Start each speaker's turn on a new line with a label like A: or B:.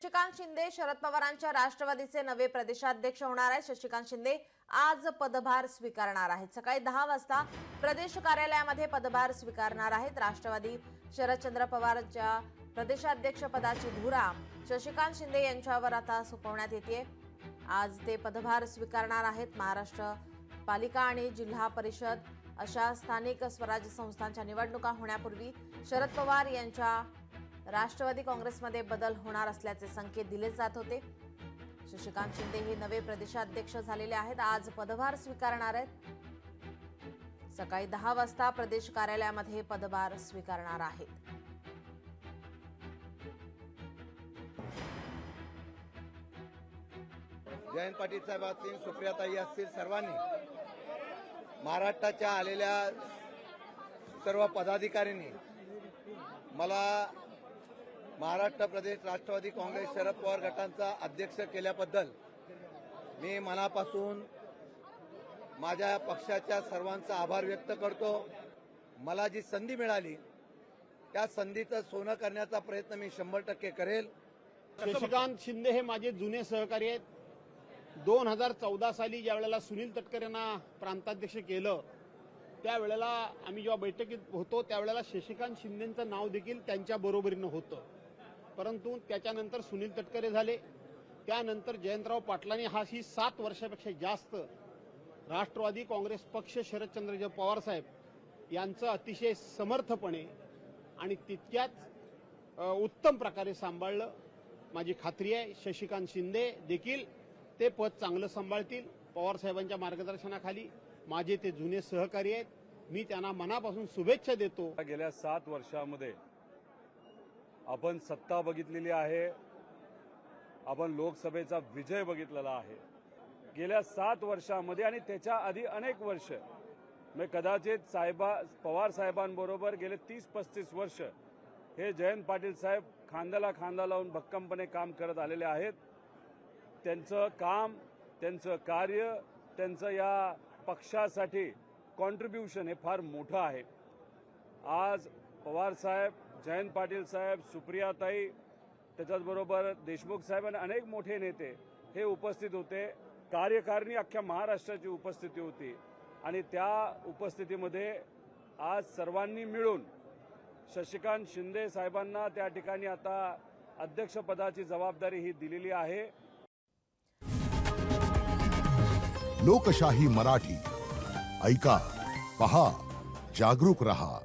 A: शशिकांत शिंदे शरद पवारांच्या राष्ट्रवादीचे नवे प्रदेशाध्यक्ष होणार आहेत। शशिकांत शिंदे आज पदभार स्वीकारणार आहेत। सकाळी 10 वाजता प्रदेश कार्यालयामध्ये पदभार स्वीकारणार आहेत। राष्ट्रवादी शरदचंद्र पवारच्या प्रदेशाध्यक्ष पदाची धुरा शशिकांत शिंदे यांच्यावर आता सोपवण्यात येते। आज ते पदभार स्वीकारणार आहेत। महाराष्ट्र पालिका आणि जिल्हा परिषद अशा स्थानिक स्वराज्य संस्थांच्या निवडणुका होण्यापूर्वी शरद पवार यांच्या राष्ट्रवादी काँग्रेसमध्ये बदल होणार असल्याचे संकेत दिले जात होते। शशिकांत शिंदे हे नवे प्रदेशाध्यक्ष झालेले आहेत। आज पदभार स्वीकारणार आहेत। सकाळी 10 वाजता प्रदेश कार्यालयामध्ये पदभार स्वीकारणार आहेत।
B: जयंत पाटील साहेब असतील, सुप्रियाताई असतील, सर्वांनी महाराष्ट्राच्या आलेल्या सर्व पदाधिकाऱ्यांनी मला महाराष्ट्र प्रदेश राष्ट्रवादी काँग्रेस शरद पवार गटांचा अध्यक्ष केल्याबद्दल मी मनापासून माझ्या पक्षाच्या सर्वांचा आभार व्यक्त करतो। मला जी संधी मिळाली त्या संधीचं सोनं करण्याचा प्रयत्न मी 100% करेल।
C: शशिकांत शिंदे हे माझे जुने सहकारी आहेत। 2014 साली ज्या वेळेला सुनील तटकरे यांना प्रांताध्यक्ष केलं त्यावेळेला आम्ही जेव्हा बैठकीत होतो त्यावेळेला शशिकांत शिंदेंचं नाव देखील त्यांच्या बरोबरीनं होतं, परंतु त्याच्यानंतर सुनील तटकरे झाले, त्यानंतर जयंतराव पाटलांनी ही 7 वर्षापेक्षा जास्त राष्ट्रवादी काँग्रेस पक्ष शरदचंद्रजी पवार साहेब यांचं अतिशय समर्थपणे आणि तितक्याच उत्तम प्रकारे सांभाळलं। माझी खात्री आहे शशिकांत शिंदे देखील ते पद चांगलं सांभाळतील। पवार साहेबांच्या मार्गदर्शनाखाली माझे ते जुने सहकारी आहेत, मी त्यांना मनापासून शुभेच्छा देतो।
D: गेल्या 7 वर्षामध्ये आपण सत्ता बघितलेली आहे, आपण लोकसभेचा विजय बघितलेला आहे। गेल्या 7 वर्षामध्ये आणि त्याच्या आधी अनेक वर्ष मी कदाचित पवार साहेबांबरोबर गेले 30-35 वर्ष हे जयंत पाटील साहेब खांद्याला खांदा लावून भक्कमपणे काम करत आलेले आहेत। त्यांचं काम, त्यांचं कार्य, त्यांचं या पक्षासाठी कॉन्ट्रीब्युशन हे फार मोठं आहे। आज पवार साहेब, जयंत पाटील साहेब, सुप्रियाताई, त्याच्याचबरोबर देशमुख साहेब आणि अनेक मोठे नेते हे उपस्थित होते। कार्यकारिणी अख्ख्या महाराष्ट्राची उपस्थिती होती आणि त्या उपस्थितीमध्ये आज सर्वांनी मिळून शशिकांत शिंदे साहेबांना त्या ठिकाणी आता अध्यक्षपदाची जबाबदारी ही दिलेली आहे।
E: लोकशाही मराठी ऐका, पहा, जागरूक रहा।